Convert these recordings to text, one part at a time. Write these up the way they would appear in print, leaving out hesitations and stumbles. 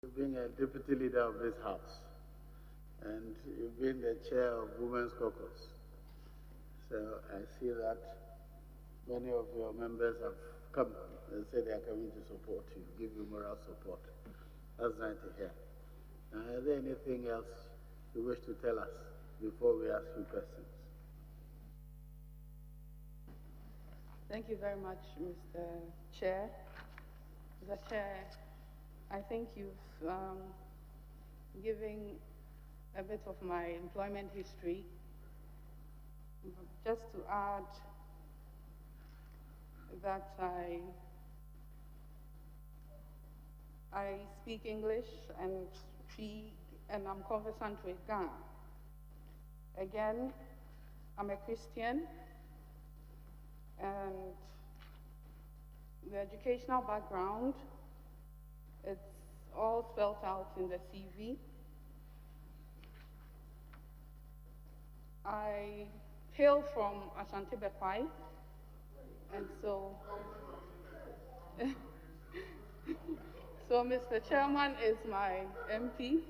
You've been a deputy leader of this house, and you've been the chair of Women's Caucus. So I see that many of your members have come and say they are coming to support you, give you moral support. That's nice to hear. Now, is there anything else you wish to tell us before we ask you questions? Thank you very much, Mr. Chair. Mr. Chair, I think you've given a bit of my employment history. Just to add that I speak English and I'm conversant with Ghana. Again, I'm a Christian, and the educational background, it's all spelled out in the CV. I hail from Ashanti Bekwai, and so so Mr. Chairman is my MP.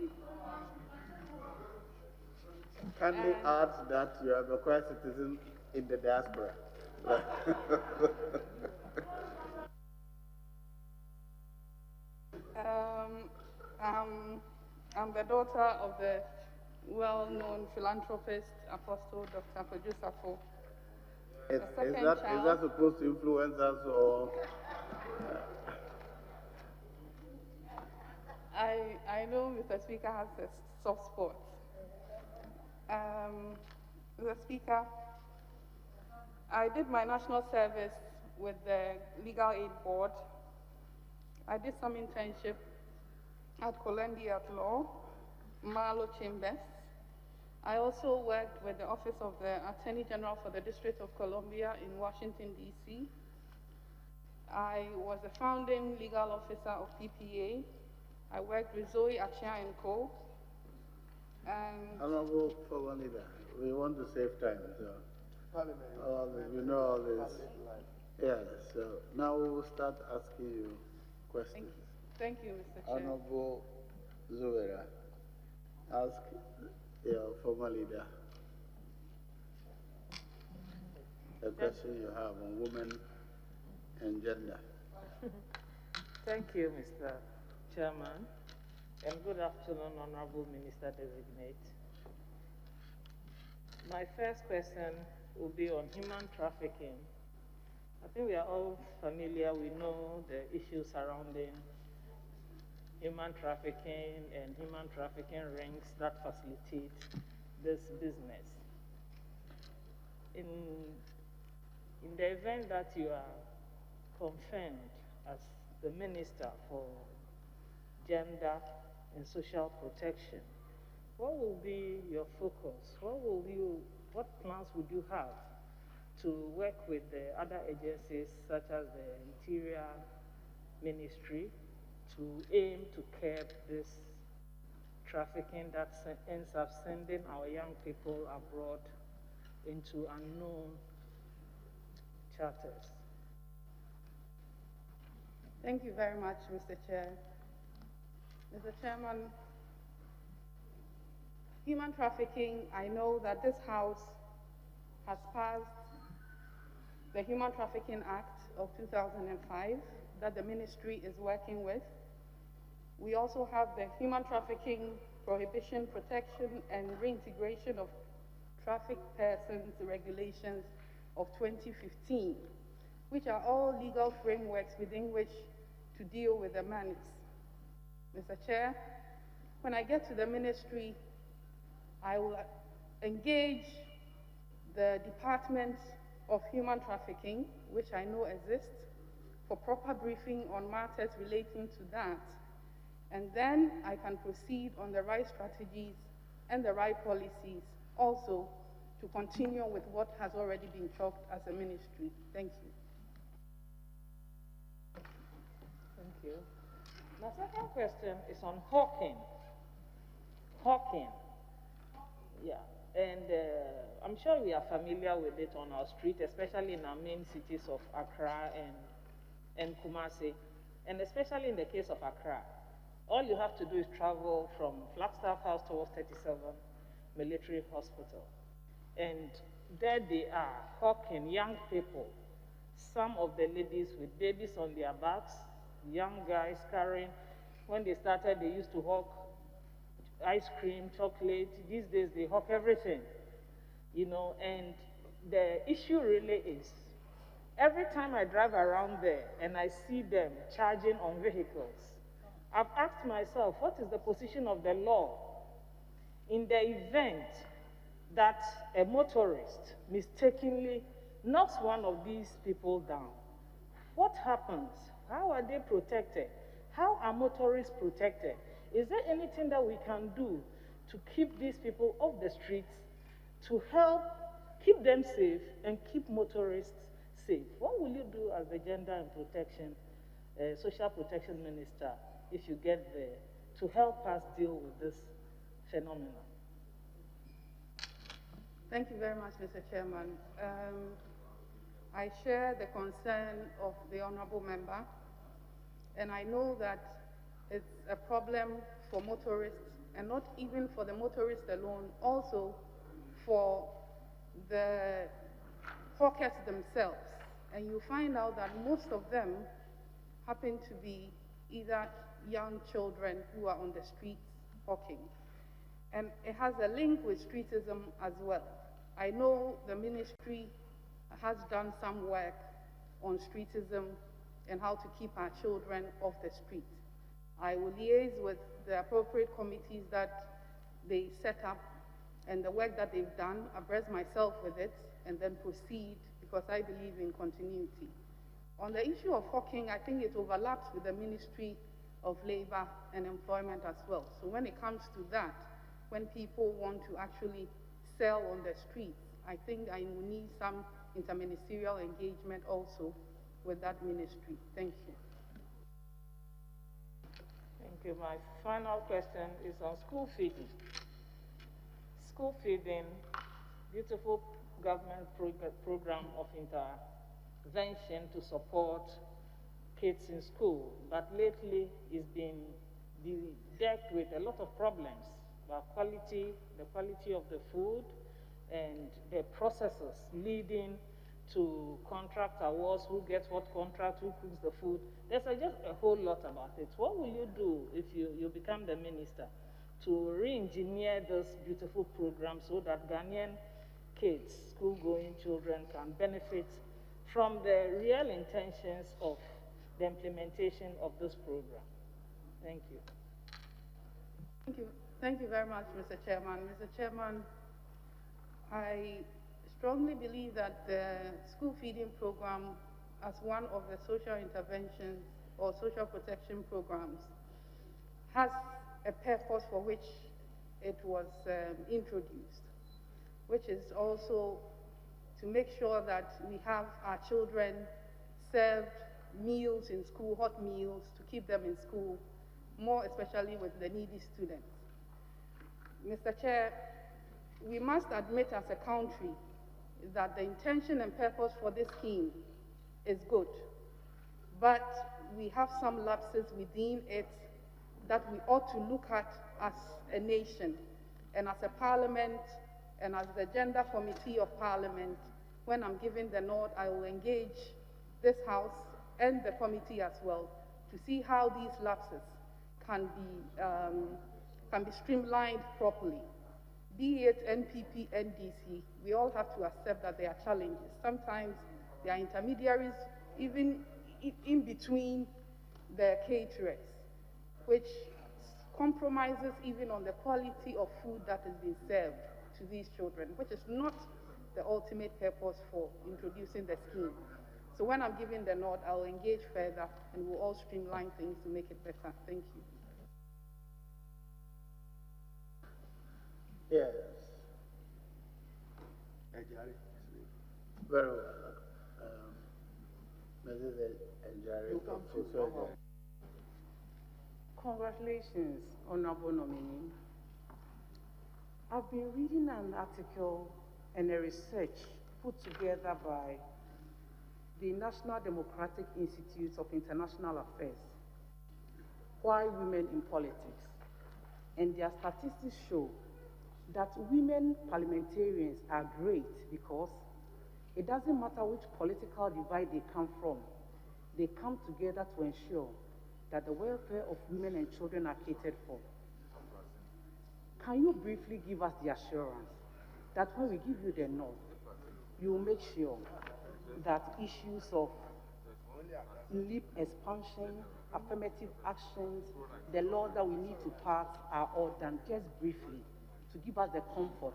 Kindly add that you are a Bekwai citizen in the diaspora. I'm the daughter of the well-known philanthropist, Apostle Dr. Safo. Is that supposed to influence us, or? I know Mr. Speaker has a soft spot. Mr. Speaker, I did my national service with the Legal Aid Board. I did some internship at Columbia Law, Marlow Chambers. I also worked with the Office of the Attorney General for the District of Columbia in Washington, D.C. I was the founding legal officer of PPA. I worked with Zoe Achia and Co. And Honorable Former Leader, we want to save time, so you know all this. Yes, so now we will start asking you questions. Thank you, Mr. Chair. Honorable Zuwera, ask your former leader the question you have on women and gender. Thank you, Mr. Chairman, and good afternoon, Honorable Minister-Designate. My first question will be on human trafficking. I think we are all familiar, we know the issues surrounding human trafficking and human trafficking rings that facilitate this business. In the event that you are confirmed as the Minister for Gender and Social Protection, what will be your focus? What plans would you have to work with the other agencies such as the Interior Ministry to aim to curb this trafficking that ends up sending our young people abroad into unknown charters? Thank you very much, Mr. Chair. Mr. Chairman, human trafficking, I know that this House has passed the Human Trafficking Act of 2005 that the ministry is working with. We also have the Human Trafficking Prohibition, Protection, and Reintegration of Trafficked Persons Regulations of 2015, which are all legal frameworks within which to deal with the menace. Mr. Chair, when I get to the ministry, I will engage the Department of Human Trafficking, which I know exists, for proper briefing on matters relating to that. And then I can proceed on the right strategies and the right policies also to continue with what has already been chalked as a ministry. Thank you. Thank you. My second question is on hawking. Hawking. Yeah. And I'm sure we are familiar with it on our street, especially in our main cities of Accra and Kumasi, and especially in the case of Accra. All you have to do is travel from Flagstaff House towards 37 Military Hospital. And there they are, hawking young people, some of the ladies with babies on their backs, young guys carrying. When they started, they used to hawk ice cream, chocolate. These days, they hawk everything, you know, and the issue really is, every time I drive around there and I see them charging on vehicles, I've asked myself, what is the position of the law in the event that a motorist mistakenly knocks one of these people down? What happens? How are they protected? How are motorists protected? Is there anything that we can do to keep these people off the streets, to help keep them safe and keep motorists safe? What will you do as the Gender and Protection, Social Protection Minister, if you get there, to help us deal with this phenomenon? Thank you very much, Mr. Chairman. I share the concern of the honorable member, and I know that it's a problem for motorists, and not even for the motorists alone, also for the hawkers themselves. And you find out that most of them happen to be either young children who are on the streets hawking. And it has a link with streetism as well. I know the ministry has done some work on streetism and how to keep our children off the street. I will liaise with the appropriate committees that they set up and the work that they've done, abreast myself with it, and then proceed, because I believe in continuity. On the issue of hawking, I think it overlaps with the Ministry of Labor and Employment as well. So when it comes to that, when people want to actually sell on the streets, I think I will need some interministerial engagement also with that ministry. Thank you. Thank you. My final question is on school feeding. School feeding, beautiful government program of intervention to support kids in school, but lately it's been decked with a lot of problems about quality, the quality of the food, and the processes leading to contract awards, who gets what contract, who cooks the food. There's just a whole lot about it. What will you do if you become the minister to re-engineer this beautiful program so that Ghanaian kids, school-going children, can benefit from the real intentions of the implementation of this program? Thank you. Thank you. Thank you very much, Mr. Chairman. Mr. Chairman, I strongly believe that the school feeding program, as one of the social interventions or social protection programs, has a purpose for which it was introduced, which is also to make sure that we have our children served meals in school, hot meals, to keep them in school, more especially with the needy students. Mr. Chair, we must admit as a country that the intention and purpose for this scheme is good, but we have some lapses within it that we ought to look at as a nation and as a parliament and as the Gender Committee of Parliament. When I'm given the nod, I will engage this House and the committee as well to see how these lapses can be streamlined properly. Be it NPP, NDC, we all have to accept that there are challenges. Sometimes there are intermediaries, even in between the caterers, which compromises even on the quality of food that is being served to these children, which is not the ultimate purpose for introducing the scheme. So when I'm giving the nod, I'll engage further and we'll all streamline things to make it better. Thank you. Yes. Very well. Mrs. Adjoa. Congratulations, Honorable Nominee. I've been reading an article and a research put together by the National Democratic Institute of International Affairs. why women in politics. And their statistics show that women parliamentarians are great because it doesn't matter which political divide they come from, they come together to ensure that the welfare of women and children are catered for. Can you briefly give us the assurance that when we give you the nod, you will make sure that issues of LEAP expansion, affirmative actions, the law that we need to pass are all done, just briefly, to give us the comfort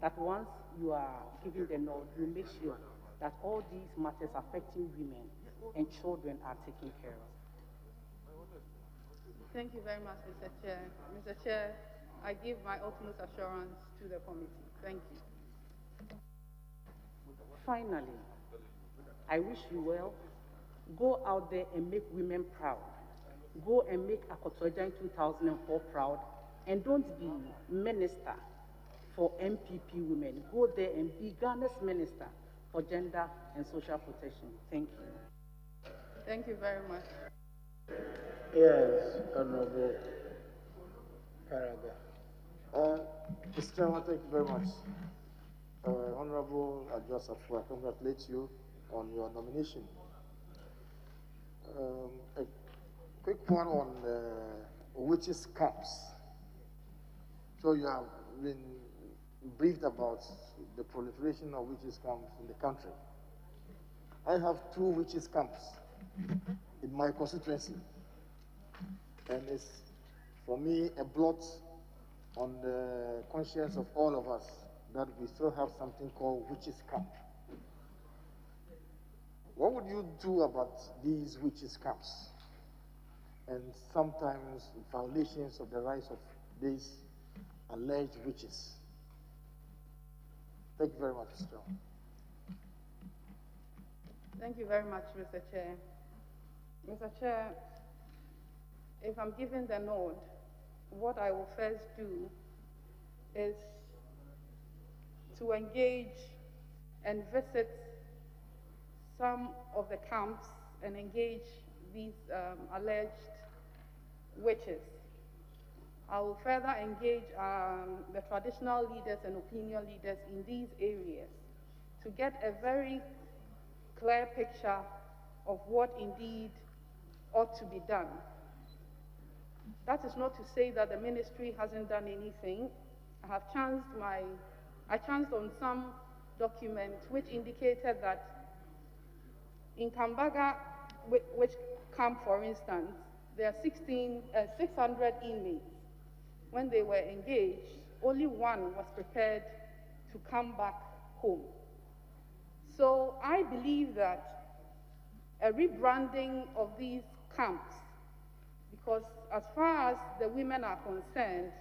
that once you are giving the nod, you make sure that all these matters affecting women and children are taken care of. Thank you very much, Mr. Chair. Mr. Chair, I give my utmost assurance to the committee. Thank you. Finally, I wish you well. Go out there and make women proud. Go and make Akotoja in 2004 proud. And don't be minister for MPP women. Go there and be Ghana's minister for gender and social protection. Thank you. Thank you very much. Yes, Honorable Paraga. Mr. Chairman, thank you very much. Honorable Adjoa Safo, I congratulate you on your nomination. A quick one on witches' camps. So you have been briefed about the proliferation of witches' camps in the country. I have 2 witches' camps in my constituency. And it's, for me, a blot on the conscience of all of us that we still have something called witches' camp. What would you do about these witches' camps and sometimes violations of the rights of these alleged witches? Thank you very much, Mr. Chairman. Thank you very much, Mr. Chair. Mr. Chair, if I'm given the nod, what I will first do is to engage and visit some of the camps and engage these alleged witches. I will further engage the traditional leaders and opinion leaders in these areas to get a very clear picture of what indeed ought to be done. That is not to say that the ministry hasn't done anything. I chanced on some document which indicated that in Kambaga, which camp, for instance, there are 600 inmates. When they were engaged, only one was prepared to come back home. So I believe that a rebranding of these camps, because as far as the women are concerned,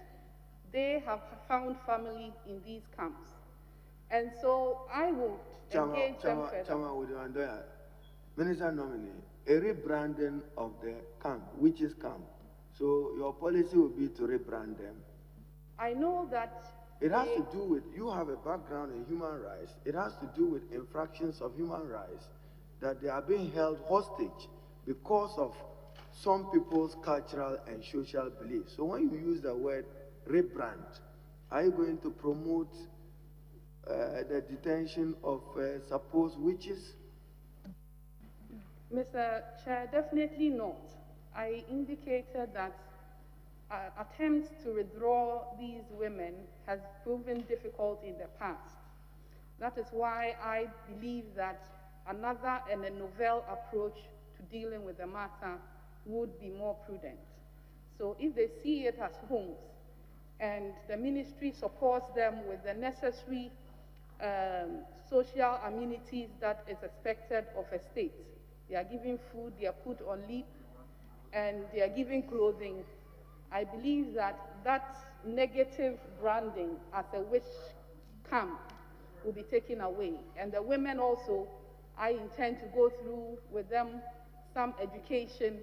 they have found family in these camps. And so I would engage them further. Minister nominee, a rebranding of the camp, which is camp. So your policy will be to rebrand them. I know that it has to do with, you have a background in human rights. It has to do with infractions of human rights, that they are being held hostage because of some people's cultural and social beliefs. So when you use the word rebrand, are you going to promote the detention of supposed witches? Mr. Chair, definitely not. I indicated that attempts to withdraw these women has proven difficult in the past. That is why I believe that another and a novel approach to dealing with the matter would be more prudent. So if they see it as homes and the ministry supports them with the necessary social amenities that is expected of a state, they are given food, they are put on leave, and they are given clothing, I believe that that negative branding as a witch camp will be taken away. And the women also, I intend to go through with them some education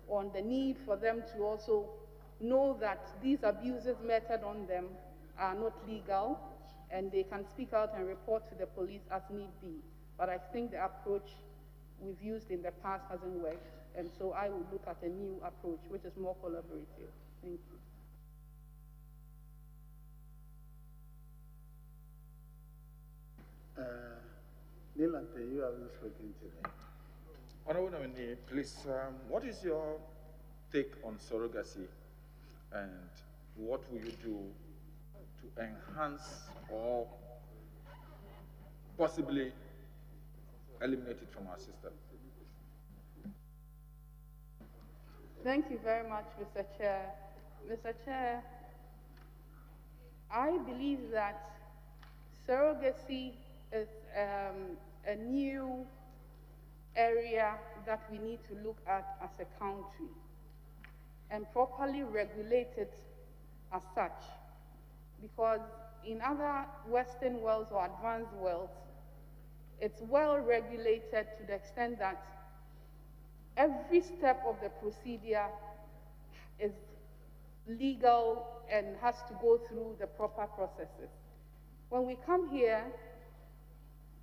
on the need for them to also know that these abuses meted on them are not legal, and they can speak out and report to the police as need be. But I think the approach we've used in the past hasn't worked. And so I would look at a new approach, which is more collaborative. Thank you. Nilante, you haven't spoken today. Honorable nominee, please, what is your take on surrogacy, and what will you do to enhance or possibly eliminate it from our system? Thank you very much, Mr. Chair. Mr. Chair, I believe that surrogacy is a new area that we need to look at as a country and properly regulate it as such. Because in other Western worlds or advanced worlds, it's well regulated to the extent that every step of the procedure is legal and has to go through the proper processes. When we come here,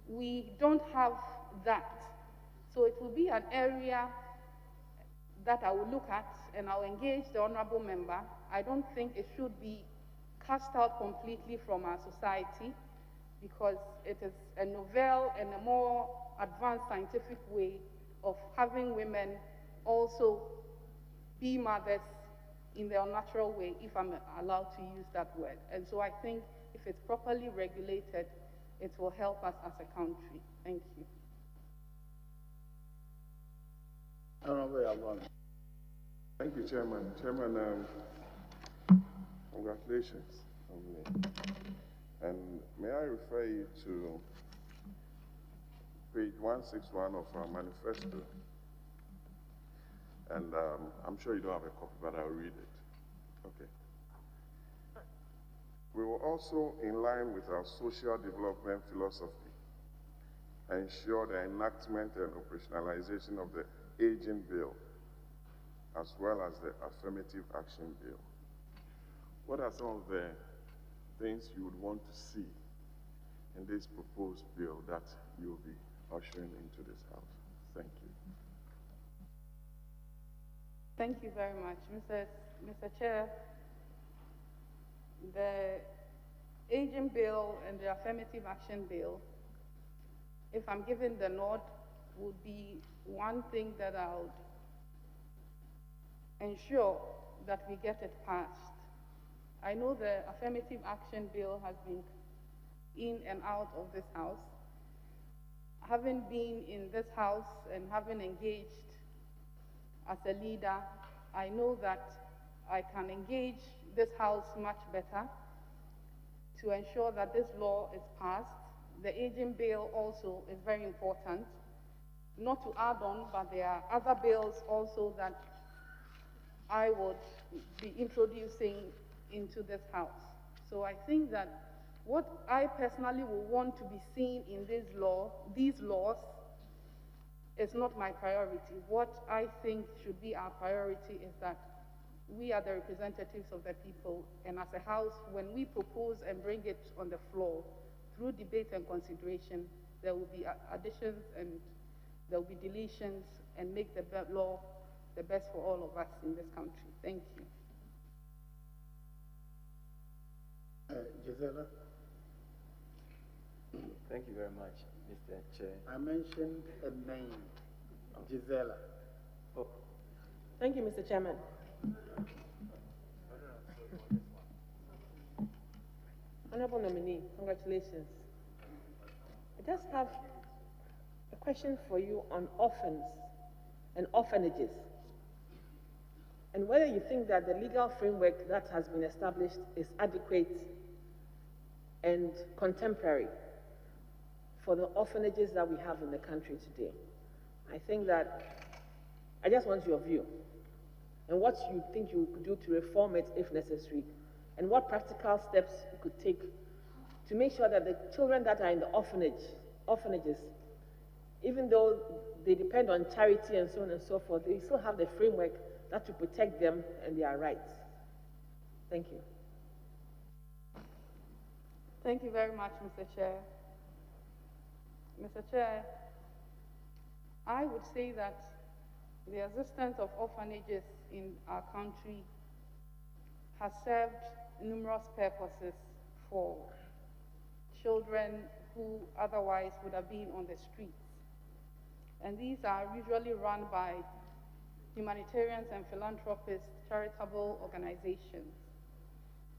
we don't have that. So it will be an area that I will look at, and I'll engage the honorable member. I don't think it should be cast out completely from our society, because it is a novel and a more advanced scientific way of having women also be mothers in their natural way, if I'm allowed to use that word. And so I think if it's properly regulated, it will help us as a country. Thank you. Thank you, Chairman. Chairman, congratulations on me. And may I refer you to page 161 of our manifesto. And I'm sure you don't have a copy, but I'll read it. Okay. We will also, in line with our social development philosophy, ensure the enactment and operationalization of the Aging Bill, as well as the Affirmative Action Bill. What are some of the things you would want to see in this proposed bill that you'll be ushering into this House? Thank you. Thank you very much, Mr. Chair. The Aging Bill and the Affirmative Action Bill, if I'm given the nod, would be one thing that I would ensure that we get it passed. I know the Affirmative Action Bill has been in and out of this House. Having been in this House and having engaged as a leader, I know that I can engage this House much better to ensure that this law is passed. The Aging Bill also is very important. Not to add on, but there are other bills also that I would be introducing into this House. So I think that what I personally will want to be seen in these laws is not my priority. What I think should be our priority is that we are the representatives of the people, and as a House, when we propose and bring it on the floor, through debate and consideration, there will be additions and there will be deletions, and make the law the best for all of us in this country. Thank you. Gisela? Thank you very much, Mr. Chair. I mentioned a name, Gisela. Oh. Thank you, Mr. Chairman. Honorable nominee, congratulations. I just have a question for you on orphans and orphanages, and whether you think that the legal framework that has been established is adequate and contemporary for the orphanages that we have in the country today. I think that I just want your view and what you think you could do to reform it if necessary, and what practical steps you could take to make sure that the children that are in the orphanages, even though they depend on charity and so on and so forth, they still have the framework that to protect them and their rights. Thank you. Thank you very much, Mr. Chair. Mr. Chair, I would say that The existence of orphanages in our country has served numerous purposes for children who otherwise would have been on the streets. And these are usually run by humanitarians and philanthropist charitable organizations.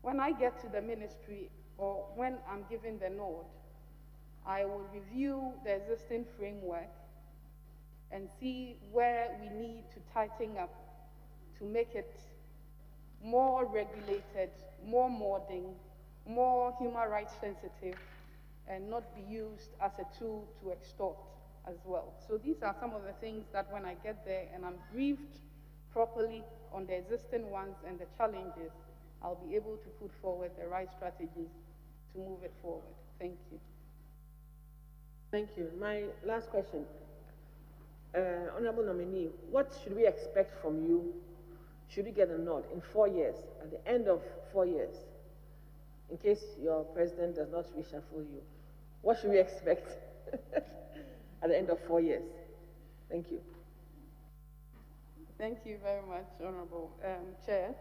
When I get to the ministry, or when I'm given the nod, I will review the existing framework and see where we need to tighten up to make it more regulated, more modern, more human rights sensitive, and not be used as a tool to extort as well. So these are some of the things that when I get there and I'm briefed properly on the existing ones and the challenges, I'll be able to put forward the right strategies to move it forward. Thank you. Thank you. My last question. Honorable nominee, what should we expect from you should you get a nod in 4 years, at the end of 4 years, in case your president does not reshuffle you? What should we expect at the end of 4 years? Thank you. Thank you very much, Honorable Chair.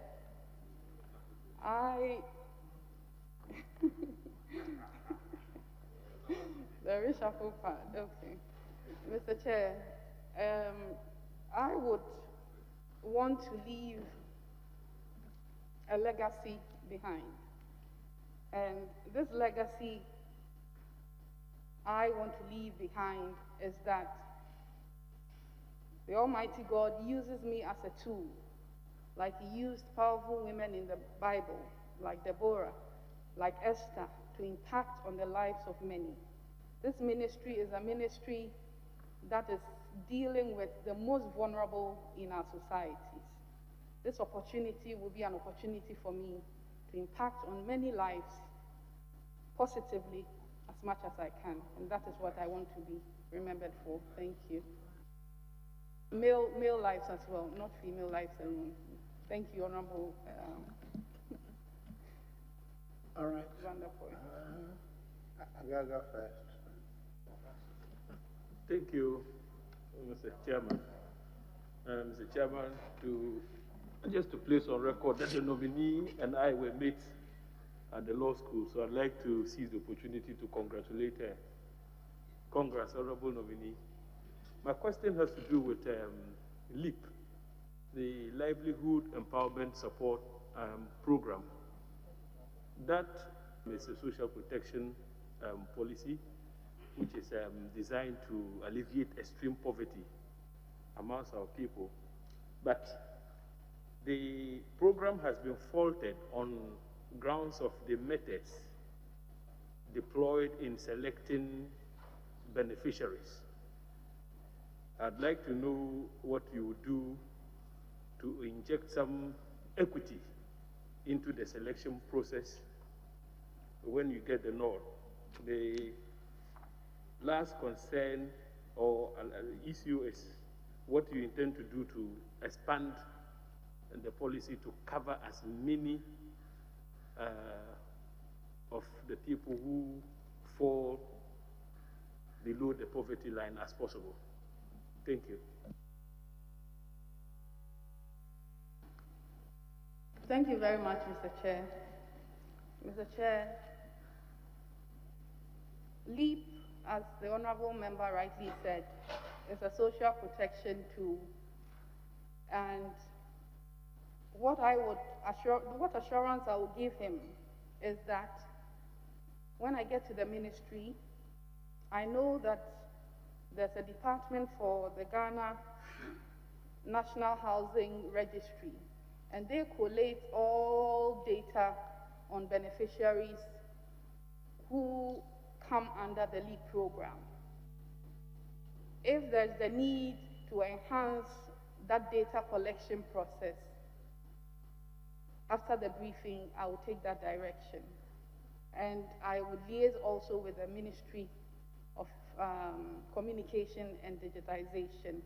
The reshuffle part, okay. Mr. Chair, I would want to leave a legacy behind. And this legacy I want to leave behind is that the Almighty God uses me as a tool, like He used powerful women in the Bible, like Deborah, like Esther, to impact on the lives of many. This ministry is a ministry that is dealing with the most vulnerable in our societies. This opportunity will be an opportunity for me to impact on many lives positively as much as I can, and that is what I want to be remembered for. Thank you. Male lives as well, not female lives alone. Thank you, Honorable. All right. Wonderful. Agaga first. Thank you, Mr. Chairman. Mr. Chairman, just to place on record that the nominee and I were mates at the law school, so I'd like to seize the opportunity to congratulate her. Congrats, honorable nominee. My question has to do with LEAP, the Livelihood Empowerment Support Program. That is a social protection policy which is designed to alleviate extreme poverty amongst our people. But the program has been faulted on grounds of the methods deployed in selecting beneficiaries. I'd like to know what you would do to inject some equity into the selection process when you get the nod. The last concern or issue is what you intend to do to expand the policy to cover as many of the people who fall below the poverty line as possible. Thank you. Thank you very much, Mr. Chair. Mr. Chair, LEAP, as the Honorable Member rightly said, is a social protection tool. And what assurance I will give him is that when I get to the ministry, I know that there's a department for the Ghana National Housing Registry, and they collate all data on beneficiaries who come under the LEAP program. If there's the need to enhance that data collection process, after the briefing, I will take that direction. And I would liaise also with the Ministry of Communication and Digitization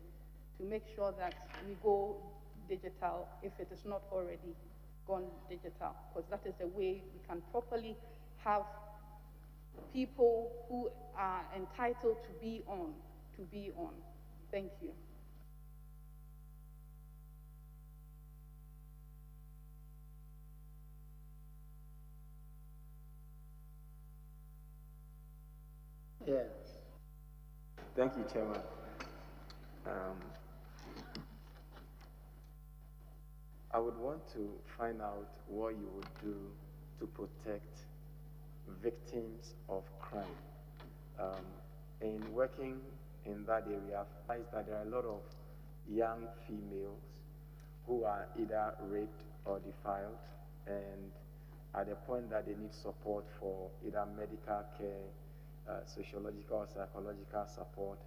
to make sure that we go digital if it is not already gone digital, because that is the way we can properly have people who are entitled to be on. Thank you. Thank you, Chairman. I would want to find out what you would do to protect victims of crime. In working in that area, I've realized that there are a lot of young females who are either raped or defiled, and at the point that they need support for either medical care, sociological or psychological support,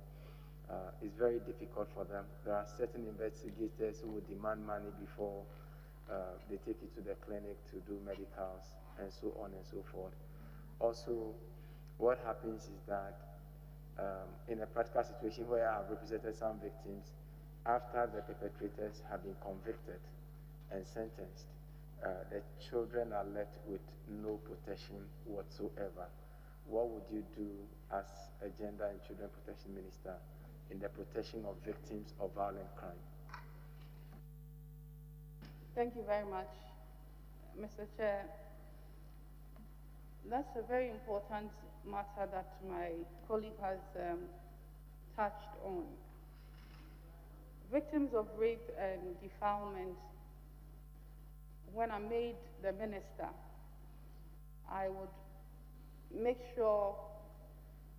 it's very difficult for them. There are certain investigators who would demand money before they take you to the clinic to do medicals, and so on and so forth. Also, what happens is that in a practical situation where I've represented some victims, after the perpetrators have been convicted and sentenced, the children are left with no protection whatsoever. What would you do as a Gender and Children Protection Minister in the protection of victims of violent crime? Thank you very much, Mr. Chair. That's a very important matter that my colleague has touched on. Victims of rape and defilement, when I'm made the minister, I would make sure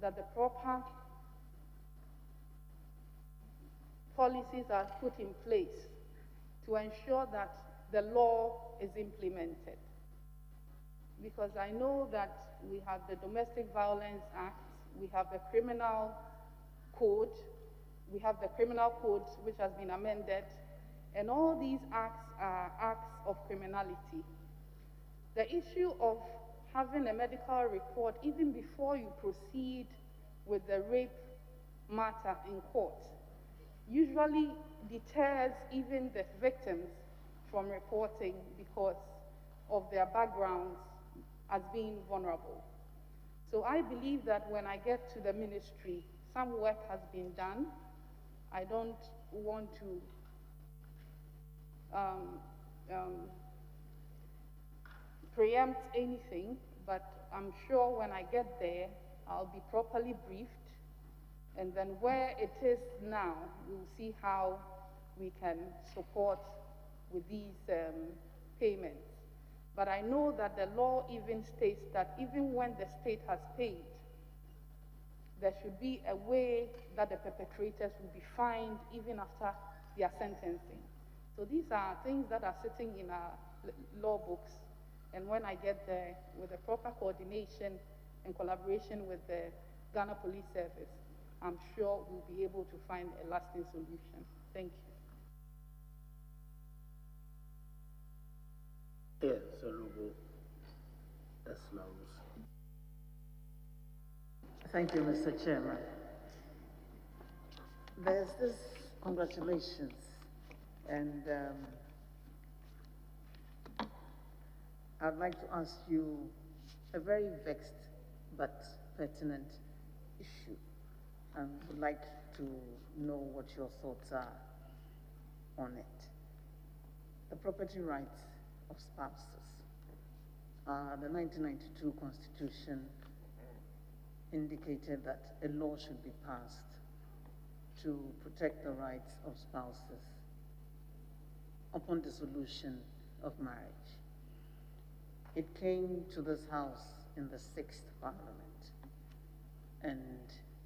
that the proper policies are put in place to ensure that the law is implemented. Because I know that we have the Domestic Violence Act, we have the Criminal Code, we have the Criminal Code which has been amended, and all these acts are acts of criminality. The issue of having a medical report even before you proceed with the rape matter in court usually deters even the victims from reporting because of their backgrounds as being vulnerable. So I believe that when I get to the ministry, some work has been done. I don't want to preempt anything, but I'm sure when I get there, I'll be properly briefed. And then where it is now, we'll see how we can support with these payments. But I know that the law even states that even when the state has paid, there should be a way that the perpetrators will be fined even after their sentencing. So these are things that are sitting in our law books. And when I get there, with the proper coordination and collaboration with the Ghana Police Service, I'm sure we'll be able to find a lasting solution. Thank you. Yes, Honorable Eslaus. Thank you, Mr. Chairman. There's this congratulations, and I'd like to ask you a very vexed but pertinent issue, and would like to know what your thoughts are on it. The property rights of spouses. The 1992 Constitution indicated that a law should be passed to protect the rights of spouses upon dissolution of marriage. It came to this House in the 6th Parliament and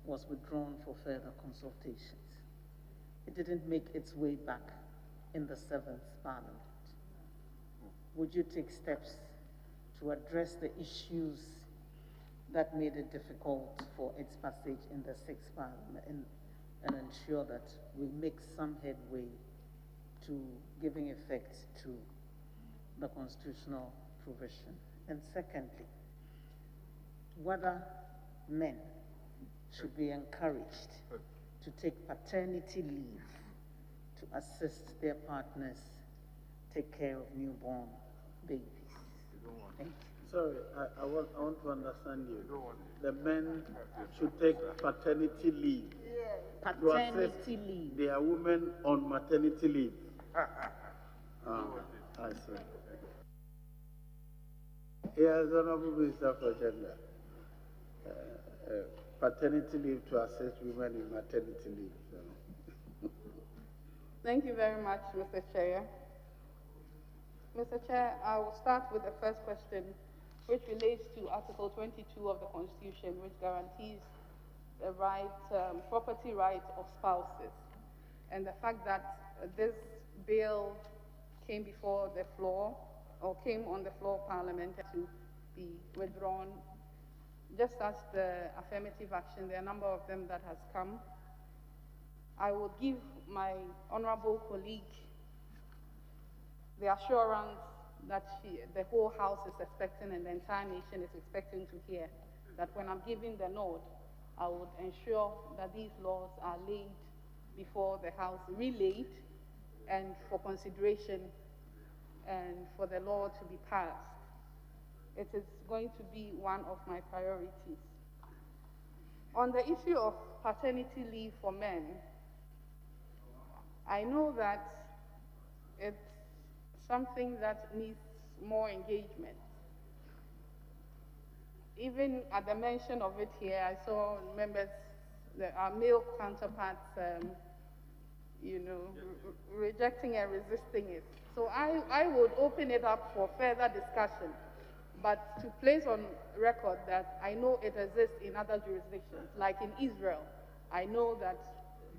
was withdrawn for further consultations. It didn't make its way back in the 7th Parliament. Would you take steps to address the issues that made it difficult for its passage in the 6th Parliament and ensure that we make some headway to giving effect to the constitutional provision? And secondly, whether men should be encouraged to take paternity leave to assist their partners take care of newborn babies. Thank you. Sorry, I want to understand you. The men should take paternity leave. Paternity leave. They are women on maternity leave. I see. Yes, Honorable Minister for Gender. paternity leave to assist women in maternity leave. So. Thank you very much, Mr. Chair. Mr. Chair, I will start with the first question, which relates to Article 22 of the Constitution, which guarantees the right, property right of spouses, and the fact that this bill came before the floor, or came on the floor of Parliament to be withdrawn. Just as the affirmative action, there are a number of them that has come. I would give my honorable colleague the assurance that the whole House is expecting and the entire nation is expecting to hear that when I'm giving the nod, I would ensure that these laws are laid before the House, relayed, and for consideration and for the law to be passed. It is going to be one of my priorities. On the issue of paternity leave for men, I know that it's something that needs more engagement. Even at the mention of it here, I saw members, our male counterparts, rejecting and resisting it. So I would open it up for further discussion, but to place on record that I know it exists in other jurisdictions, like in Israel. I know that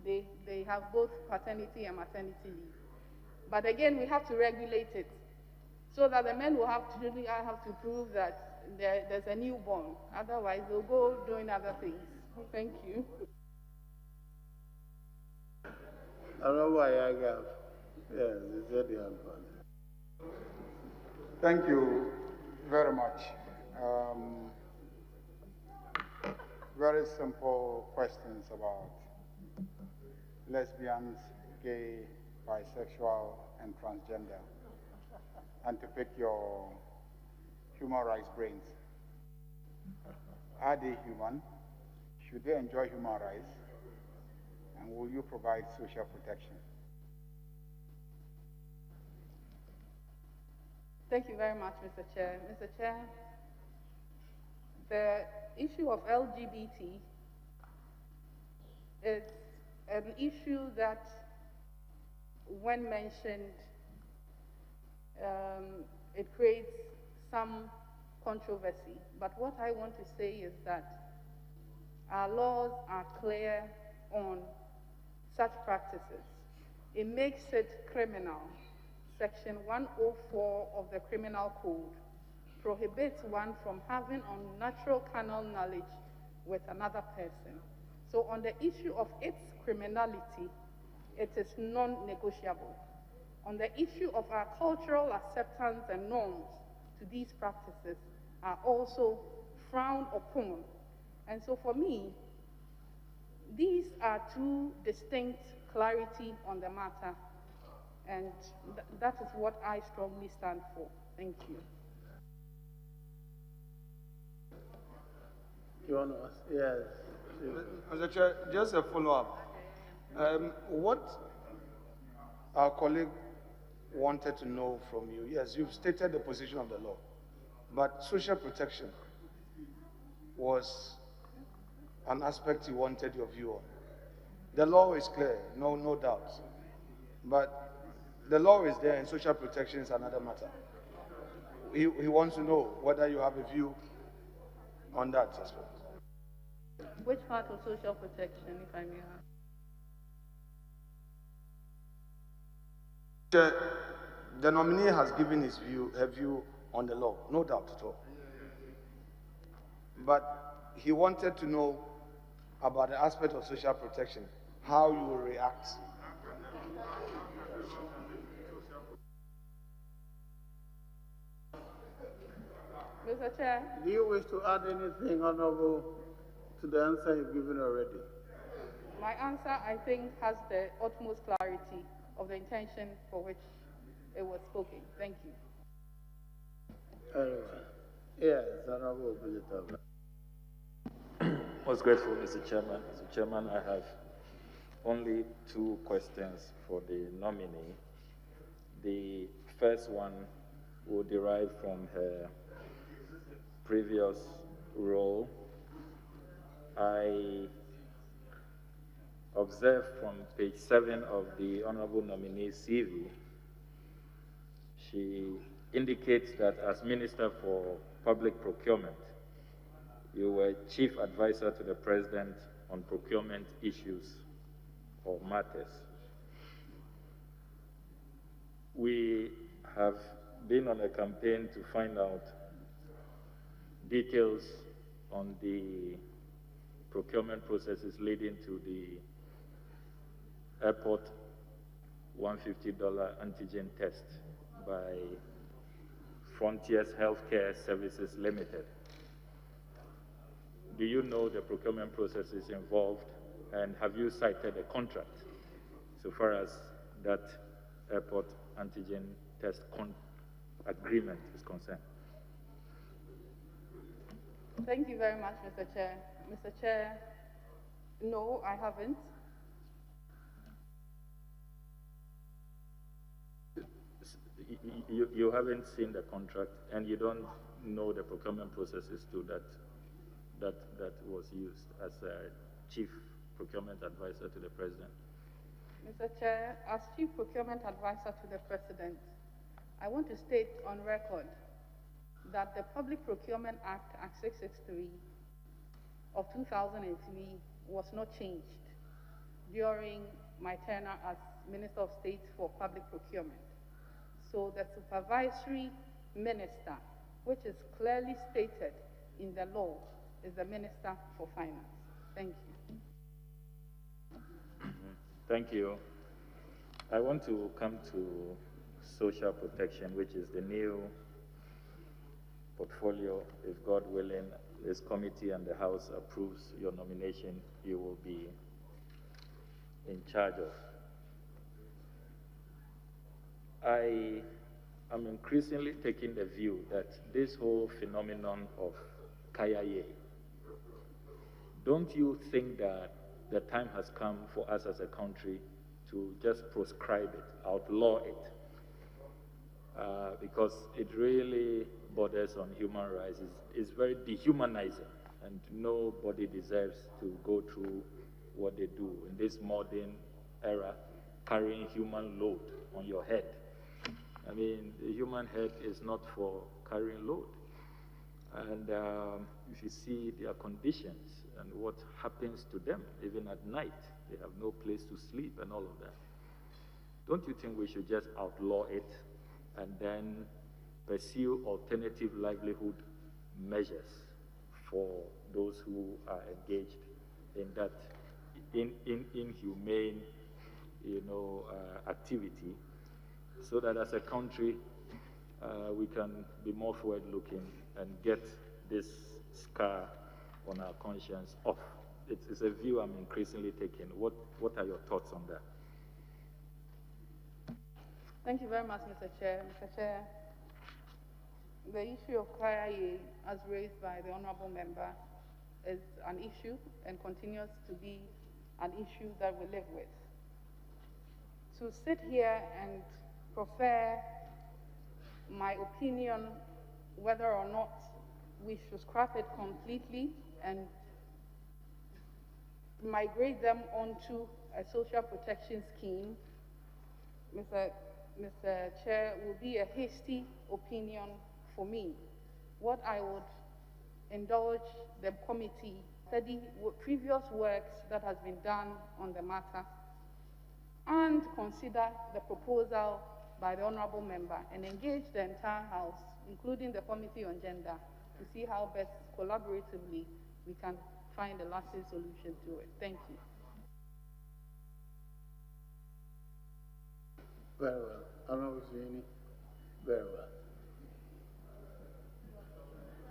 they have both paternity and maternity leave. But again, we have to regulate it so that the men will have to prove that there's a newborn. Otherwise, they'll go doing other things. Thank you. Yes, he said he had one. Thank you very much. Very simple questions about lesbians, gay, bisexual, and transgender, and to pick your human rights brains. Are they human? Should they enjoy human rights? And will you provide social protection? Thank you very much, Mr. Chair. Mr. Chair, the issue of LGBT is an issue that, when mentioned, it creates some controversy. But what I want to say is that our laws are clear on such practices. It makes it criminal. Section 104 of the Criminal Code prohibits one from having unnatural carnal knowledge with another person. So on the issue of its criminality, it is non-negotiable. On the issue of our cultural acceptance and norms to these practices are also frowned upon. And so for me, these are two distinct clarity on the matter, and that is what I strongly stand for. Thank you. You want to ask? Yes. Mr. Chair, just a follow-up. What our colleague wanted to know from you, yes, you've stated the position of the law, but social protection was an aspect you wanted your view on. The law is clear, no doubt, but the law is there and social protection is another matter. He wants to know whether you have a view on that aspect. Which part of social protection, if I may ask? The nominee has given her view on the law, no doubt at all. But he wanted to know about the aspect of social protection, how you will react. Mr. Chair. Do you wish to add anything, Honorable, to the answer you've given already? My answer, I think, has the utmost clarity of the intention for which it was spoken. Thank you. Yes, Honorable Visitor. Most grateful, Mr. Chairman. Mr. Chairman, I have only two questions for the nominee. The first one will derive from her previous role I observed from page 7 of the Honorable nominee's CV, she indicates that as Minister for Public Procurement, you were Chief Advisor to the President on procurement issues or matters. We have been on a campaign to find out details on the procurement processes leading to the airport $150 antigen test by Frontiers Healthcare Services Limited. Do you know the procurement processes involved, and have you cited a contract so far as that airport antigen test agreement is concerned? Thank you very much, Mr. Chair. Mr. Chair, no, I haven't. You haven't seen the contract, and you don't know the procurement processes too that was used as a Chief Procurement Advisor to the President. Mr. Chair, as Chief Procurement Advisor to the President, I want to state on record that the Public Procurement Act, Act 663 of 2003, was not changed during my tenure as Minister of State for Public Procurement. So the supervisory minister, which is clearly stated in the law, is the Minister for Finance. Thank you. Thank you. I want to come to social protection, which is the new portfolio. If God willing, this committee and the House approves your nomination, you will be in charge of. I am increasingly taking the view that this whole phenomenon of Kayaye, don't you think that the time has come for us as a country to just proscribe it, outlaw it? Because it really borders on human rights. It's very dehumanizing, and nobody deserves to go through what they do in this modern era, carrying human load on your head. I mean, the human head is not for carrying load. And if you see their conditions and what happens to them, even at night, they have no place to sleep and all of that. Don't you think we should just outlaw it and then pursue alternative livelihood measures for those who are engaged in that inhumane, activity, so that as a country we can be more forward-looking and get this scar on our conscience off. It's a view I'm increasingly taking. What are your thoughts on that? Thank you very much, Mr. Chair. Mr. Chair, the issue of Kayaye, as raised by the Honourable Member, is an issue and continues to be an issue that we live with. To sit here and prefer my opinion whether or not we should scrap it completely and migrate them onto a social protection scheme, Mr. Chair, will be a hasty opinion for me. What I would indulge the committee study previous works that has been done on the matter and consider the proposal by the Honourable Member and engage the entire House, including the Committee on Gender, to see how best collaboratively we can find a lasting solution to it. Thank you. Very well. Honourable Sweeney. Very well.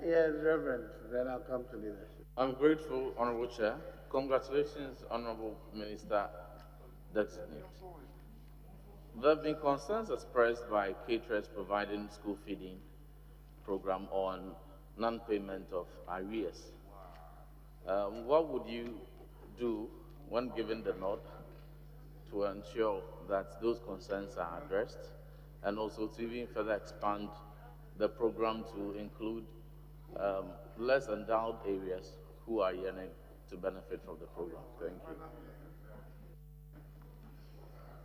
Yes, Reverend, then I'll come to leadership. I'm grateful, Honourable Chair. Congratulations, Honourable Minister-Designate. There have been concerns expressed by caterers providing school feeding program on non-payment of arrears. What would you do when given the nod to ensure that those concerns are addressed, and also to even further expand the program to include less endowed areas who are yearning to benefit from the program. Thank you.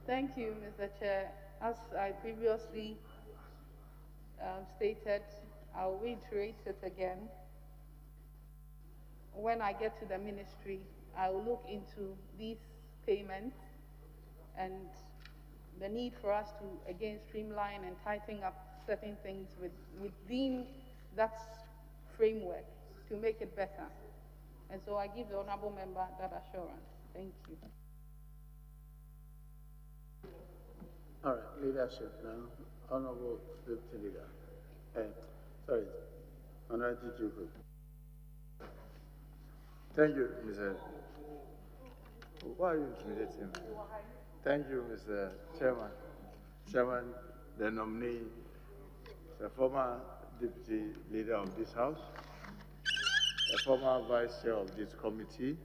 Thank you, Mr. Chair. As I previously stated, I'll reiterate it again. When I get to the ministry, I will look into these payments and the need for us to, again, streamline and tighten up certain things within that framework to make it better. And so I give the honorable member that assurance. Thank you. All right, leadership now. Honorable Deputy Leader. Sorry, Honorable Juku. Thank you, Mr. Why are you intimidating me? Thank you, Mr. Chairman. Chairman, the nominee, the former Deputy Leader of this House, the former Vice Chair of this committee,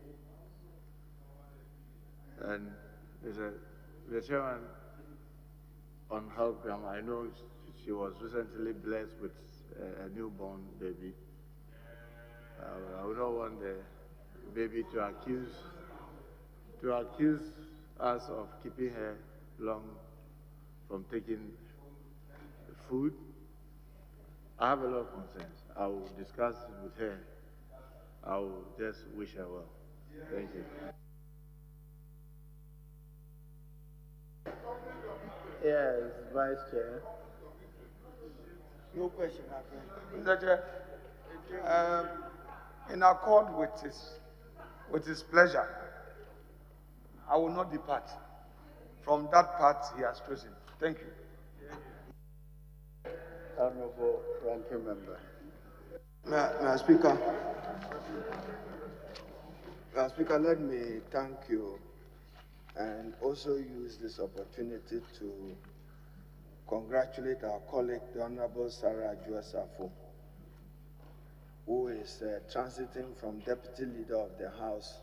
and Mr. Chairman, on Halgram, I know she was recently blessed with a newborn baby. I would not want the baby to accuse us of keeping her long from taking food. I have a lot of concerns. I will discuss it with her. I will just wish her well. Thank you. Yes, Vice Chair. No question, my friend. Mr. Chair, in accord with his pleasure, I will not depart from that path he has chosen. Thank you. Honorable Ranking Member. Mr. Speaker. Mr. Speaker, let me thank you and also use this opportunity to congratulate our colleague, the Honorable Sarah Adjoa Safo, who is transiting from Deputy Leader of the House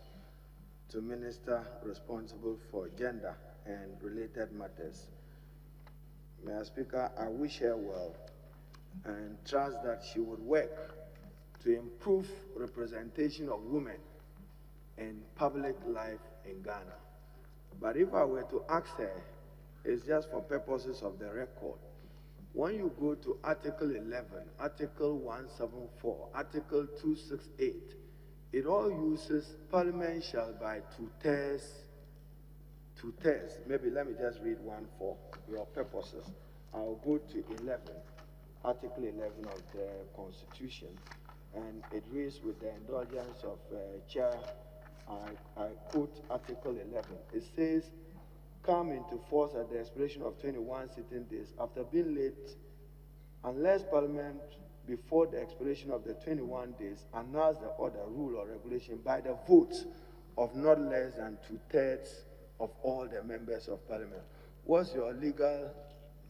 to Minister responsible for gender and related matters. Mr. Speaker, I wish her well and trust that she would work to improve representation of women in public life in Ghana. But if I were to ask her, it's just for purposes of the record. When you go to Article 11, Article 174, Article 268, it all uses Parliament shall by two-thirds. Maybe let me just read one for your purposes. I'll go to 11, Article 11 of the Constitution, and it reads with the indulgence of Chair. I quote Article 11. It says, come into force at the expiration of 21 sitting days after being late, unless Parliament, before the expiration of the 21 days, announce the order, rule, or regulation by the votes of not less than two-thirds of all the members of Parliament. What's your legal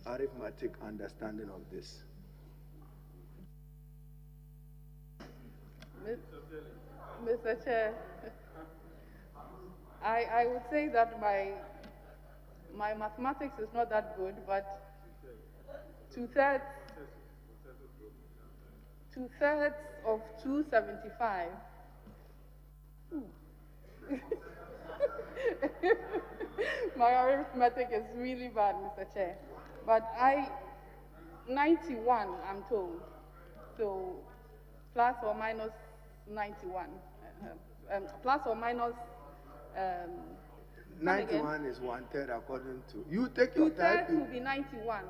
arithmetic understanding of this? Mr. Chair, I would say that my mathematics is not that good, but two-thirds of 275. My arithmetic is really bad, Mr. Chair. But 91, I'm told. So plus or minus 91. Plus or minus 91 is one-third according to... You take your time. Two-thirds will be 91.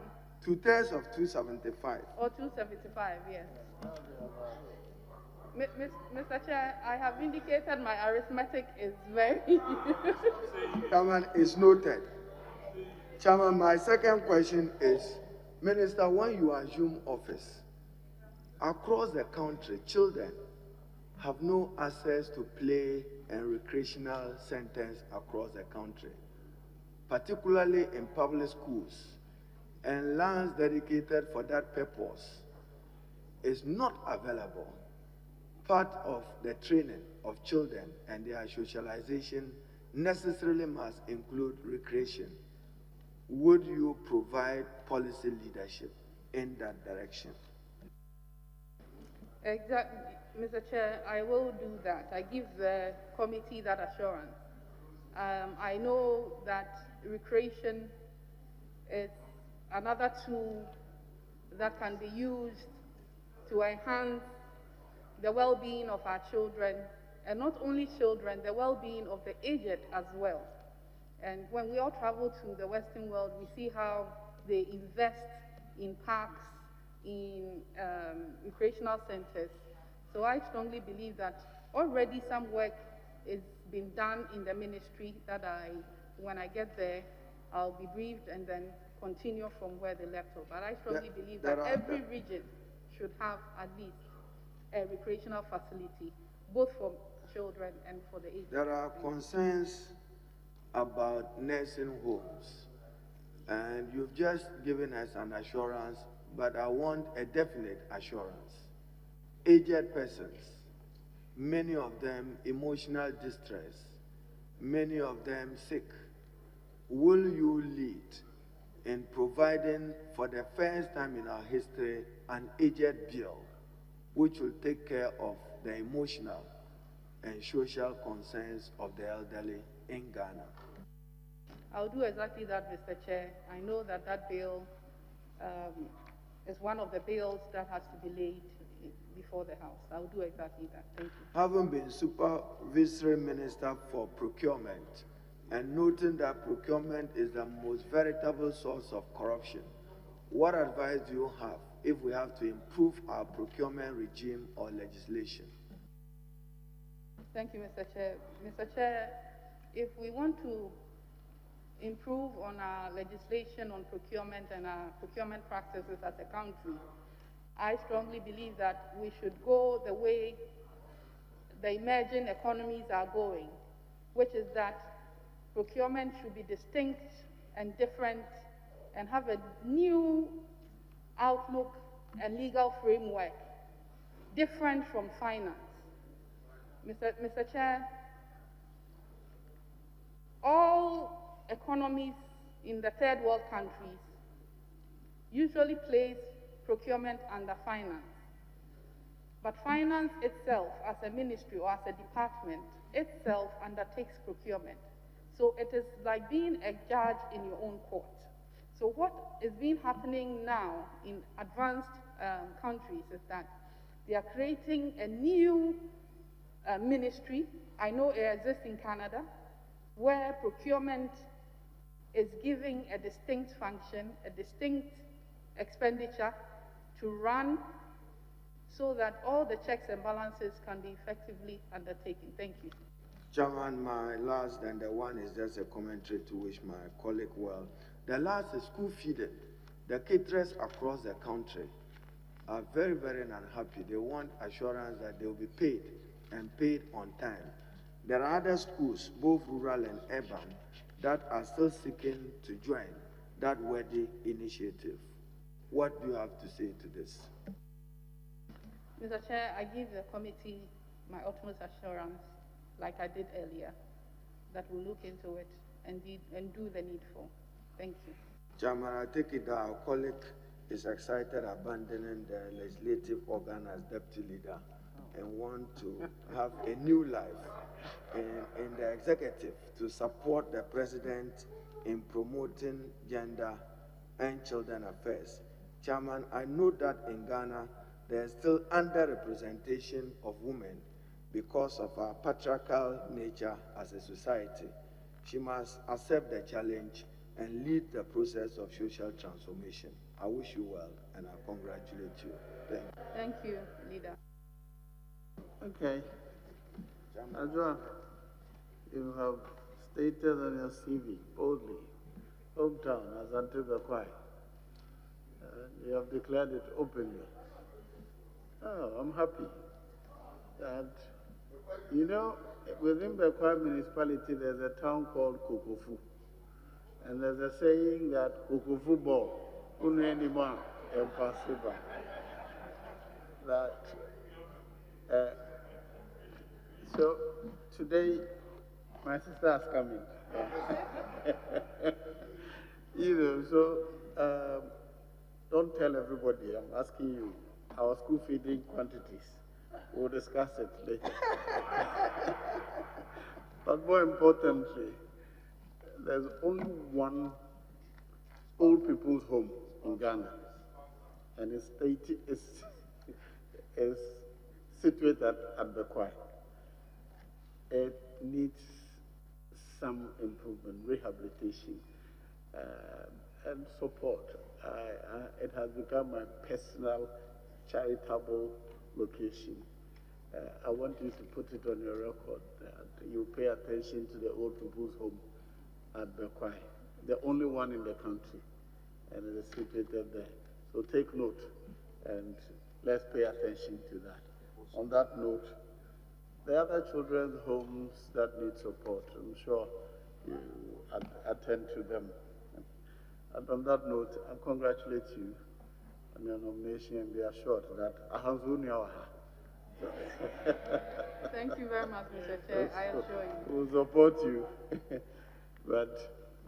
Two-thirds of 275. Or 275, yes. Mr. Chair, I have indicated my arithmetic is very... Chairman, is noted. Chairman, my second question is, Minister, when you assume office, across the country, children have no access to play and recreational centers across the country, particularly in public schools, and lands dedicated for that purpose is not available. Part of the training of children and their socialization necessarily must include recreation. Would you provide policy leadership in that direction? Exactly, Mr. Chair, I will do that. I give the committee that assurance. I know that recreation is another tool that can be used to enhance the well-being of our children, and not only children, the well-being of the aged as well. And when we all travel to the Western world, we see how they invest in parks, in recreational centers. So I strongly believe that already some work is being done in the ministry that when I get there, I'll be briefed and then continue from where they left off. But I strongly believe that every region should have at least a recreational facility, both for children and for the aged. There are concerns about nursing homes, and you've just given us an assurance, but I want a definite assurance. Aged persons, many of them emotional distress, many of them sick. Will you lead in providing, for the first time in our history, an aged bill which will take care of the emotional and social concerns of the elderly in Ghana? I'll do exactly that, Mr. Chair. I know that that bill is one of the bills that has to be laid before the House. I'll do exactly that. Thank you. Having been Supervisory Minister for Procurement and noting that procurement is the most veritable source of corruption, what advice do you have if we have to improve our procurement regime or legislation? Thank you, Mr. Chair. Mr. Chair, if we want to improve on our legislation on procurement and our procurement practices as a country, I strongly believe that we should go the way the emerging economies are going, which is that procurement should be distinct and different and have a new outlook and legal framework different from finance. Mr. Chair, all economies in the third world countries usually place procurement under finance. But finance itself, as a ministry or as a department, itself undertakes procurement. So it is like being a judge in your own court. So what is being happening now in advanced countries is that they are creating a new ministry. I know it exists in Canada, where procurement is giving a distinct function, a distinct expenditure to run so that all the checks and balances can be effectively undertaken. Thank you. Chairman, my last and the one is just a commentary to wish my colleague well. The last is school feeding. The caterers across the country are very, very unhappy. They want assurance that they will be paid and paid on time. There are other schools, both rural and urban, that are still seeking to join that worthy initiative. What do you have to say to this? Mr. Chair, I give the committee my utmost assurance, like I did earlier, that we'll look into it and do the needful. Thank you. Chairman, I take it that our colleague is excited abandoning the legislative organ as deputy leader and want to have a new life in the executive to support the president in promoting gender and children affairs. Chairman, I know that in Ghana, there is still underrepresentation of women because of our patriarchal nature as a society. She must accept the challenge and lead the process of social transformation. I wish you well and I congratulate you. Thank you. Thank you, Leader. Okay. Adjoa, you have stated on your CV boldly, hometown as Antibekwai. You have declared it openly. Oh, I'm happy. And you know, within Bekwai municipality, there's a town called Kokofu. And there's a saying that Kokofu ball, unenima impossible. That, so today, my sister has come in. You know, so don't tell everybody, I'm asking you. our school feeding quantities. We'll discuss it later. But more importantly, there's only one old people's home in Ghana, and it's situated at Bekwai. It needs some improvement, rehabilitation, and support. It has become my personal charitable location. I want you to put it on your record that you pay attention to the old people's home at Bekwai, the only one in the country, and it is situated there. So take note, and let's pay attention to that. On that note, the other children's homes that need support, I'm sure you attend to them. And on that note, I congratulate you on your nomination and be assured that Thank you very much, Mr. Chair. I assure you. We'll support you. But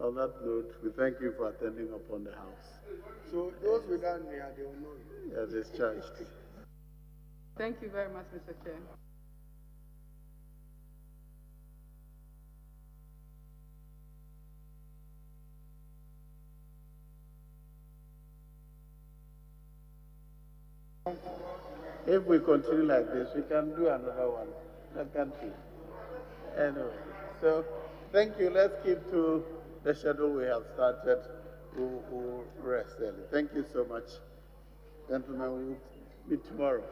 on that note, we thank you for attending upon the house. So those without me, they will know you. You are discharged. Thank you very much, Mr. Chair. If we continue like this, we can do another one, can't we? Anyway, so thank you. Let's keep to the schedule we have started. We'll rest early. Thank you so much. Gentlemen, we'll meet tomorrow.